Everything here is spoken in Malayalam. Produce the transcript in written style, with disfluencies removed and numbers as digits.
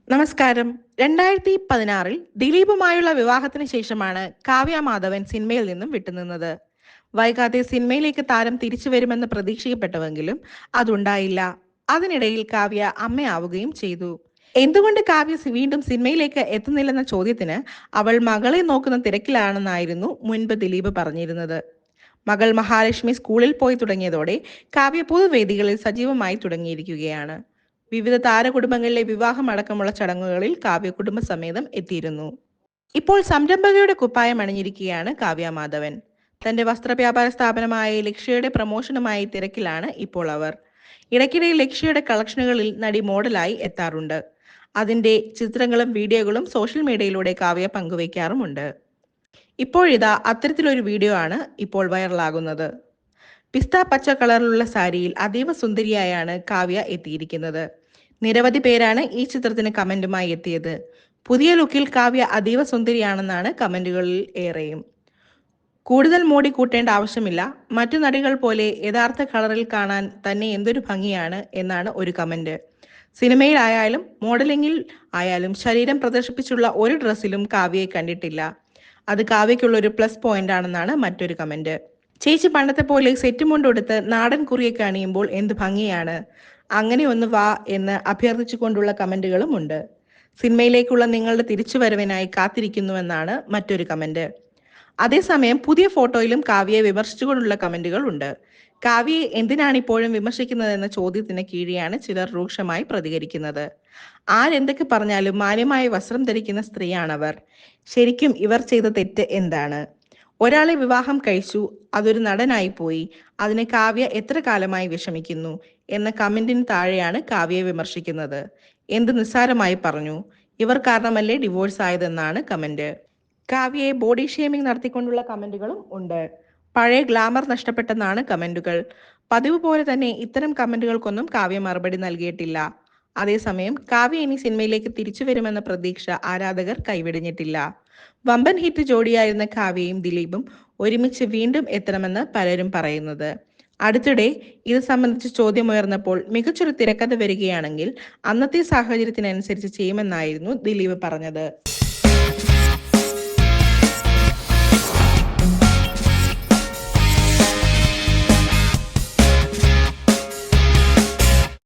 നമസ്കാരം. 2016 ദിലീപുമായുള്ള വിവാഹത്തിന് ശേഷമാണ് കാവ്യ മാധവൻ സിനിമയിൽ നിന്നും വിട്ടുനിന്നത്. വൈകാതെ സിനിമയിലേക്ക് താരം തിരിച്ചു വരുമെന്ന് പ്രതീക്ഷിക്കപ്പെട്ടുവെങ്കിലും അതുണ്ടായില്ല. അതിനിടയിൽ കാവ്യ അമ്മയാവുകയും ചെയ്തു. എന്തുകൊണ്ട് കാവ്യ വീണ്ടും സിനിമയിലേക്ക് എത്തുന്നില്ലെന്ന ചോദ്യത്തിന് അവൾ മകളെ നോക്കുന്ന തിരക്കിലാണെന്നായിരുന്നു മുൻപ് ദിലീപ് പറഞ്ഞിരുന്നത്. മകൾ മഹാലക്ഷ്മി സ്കൂളിൽ പോയി തുടങ്ങിയതോടെ കാവ്യ പൊതുവേദികളിൽ സജീവമായി തുടങ്ങിയിരിക്കുകയാണ്. വിവിധ താരകുടുംബങ്ങളിലെ വിവാഹം അടക്കമുള്ള ചടങ്ങുകളിൽ കാവ്യ കുടുംബസമേതം എത്തിയിരുന്നു. ഇപ്പോൾ സംരംഭകയുടെ കുപ്പായം അണിഞ്ഞിരിക്കുകയാണ് കാവ്യ മാധവൻ. തന്റെ വസ്ത്രവ്യാപാര സ്ഥാപനമായ ലക്ഷ്യയുടെ പ്രമോഷനുമായി തിരക്കിലാണ് ഇപ്പോൾ അവർ. ഇടയ്ക്കിടെ ലക്ഷ്യയുടെ കളക്ഷനുകളിൽ നടി മോഡലായി എത്താറുണ്ട്. അതിന്റെ ചിത്രങ്ങളും വീഡിയോകളും സോഷ്യൽ മീഡിയയിലൂടെ കാവ്യ പങ്കുവയ്ക്കാറുമുണ്ട്. ഇപ്പോഴിതാ അത്തരത്തിലൊരു വീഡിയോ ആണ് ഇപ്പോൾ വൈറലാകുന്നത്. പിസ്ത പച്ച കളറിലുള്ള സാരിയിൽ അതീവ സുന്ദരിയായാണ് കാവ്യ എത്തിയിരിക്കുന്നത്. നിരവധി പേരാണ് ഈ ചിത്രത്തിന് കമന്റുമായി എത്തിയത്. പുതിയ ലുക്കിൽ കാവ്യ അതീവ സുന്ദരിയാണെന്നാണ് കമന്റുകളിൽ ഏറെയും. കൂടുതൽ മോടി കൂട്ടേണ്ട ആവശ്യമില്ല, മറ്റു നടികൾ പോലെ യഥാർത്ഥ കളറിൽ കാണാൻ തന്നെ എന്തൊരു ഭംഗിയാണ് എന്നാണ് ഒരു കമന്റ്. സിനിമയിലായാലും മോഡലിംഗിൽ ആയാലും ശരീരം പ്രദർശിപ്പിച്ചുള്ള ഒരു ഡ്രസ്സിലും കാവ്യയെ കണ്ടിട്ടില്ല. അത് കാവ്യയ്ക്കുള്ള ഒരു പ്ലസ് പോയിന്റ് ആണെന്നാണ് മറ്റൊരു കമന്റ്. ചേച്ചി പണ്ടത്തെ പോലെ സെറ്റ് മുണ്ടെടുത്ത് നാടൻ കുറിയൊക്കെ അണിയുമ്പോൾ എന്ത് ഭംഗിയാണ്, അങ്ങനെ ഒന്ന് വാ എന്ന് അഭ്യർത്ഥിച്ചുകൊണ്ടുള്ള കമന്റുകളും ഉണ്ട്. സിനിമയിലേക്കുള്ള നിങ്ങളുടെ തിരിച്ചുവരവിനായി കാത്തിരിക്കുന്നുവെന്നാണ് മറ്റൊരു കമന്റ്. അതേസമയം പുതിയ ഫോട്ടോയിലും കാവ്യയെ വിമർശിച്ചുകൊണ്ടുള്ള കമന്റുകൾ ഉണ്ട്. കാവ്യയെ എന്തിനാണ് ഇപ്പോഴും വിമർശിക്കുന്നതെന്ന ചോദ്യത്തിന് കീഴെയാണ് ചിലർ രൂക്ഷമായി പ്രതികരിക്കുന്നത്. ആരെന്തൊക്കെ പറഞ്ഞാലും മാന്യമായ വസ്ത്രം ധരിക്കുന്ന സ്ത്രീയാണവർ. ശരിക്കും ഇവർ ചെയ്ത തെറ്റ് എന്താണ്? ഒരാളെ വിവാഹം കഴിച്ചു, അതൊരു നടനായി പോയി, അതിനെ കാവ്യ എത്ര കാലമായി വിഷമിക്കുന്നു എന്ന കമന്റിന് താഴെയാണ് കാവ്യയെ വിമർശിക്കുന്നത്. എന്ത് നിസ്സാരമായി പറഞ്ഞു, ഇവർ കാരണമല്ലേ ഡിവോഴ്സ് ആയതെന്നാണ് കമന്റ്. കാവ്യയെ ബോഡി ഷേമിംഗ് നടത്തിക്കൊണ്ടുള്ള കമന്റുകളും ഉണ്ട്. പഴയ ഗ്ലാമർ നഷ്ടപ്പെട്ടെന്നാണ് കമന്റുകൾ. പതിവ് പോലെ തന്നെ ഇത്തരം കമന്റുകൾക്കൊന്നും കാവ്യ മറുപടി നൽകിയിട്ടില്ല. അതേസമയം കാവ്യ ഇനി സിനിമയിലേക്ക് തിരിച്ചു വരുമെന്ന പ്രതീക്ഷ ആരാധകർ കൈവിടിഞ്ഞിട്ടില്ല. വമ്പൻ ഹിറ്റ് ജോഡിയായിരുന്ന കാവ്യയും ദിലീപും ഒരുമിച്ച് വീണ്ടും എത്തണമെന്ന് പലരും പറയുന്നത്. അടുത്തിടെ ഇത് സംബന്ധിച്ച് ചോദ്യമുയർന്നപ്പോൾ മികച്ചൊരു തിരക്കഥ വരികയാണെങ്കിൽ അന്നത്തെ സാഹചര്യത്തിനനുസരിച്ച് ചെയ്യുമെന്നായിരുന്നു ദിലീപ് പറഞ്ഞത്.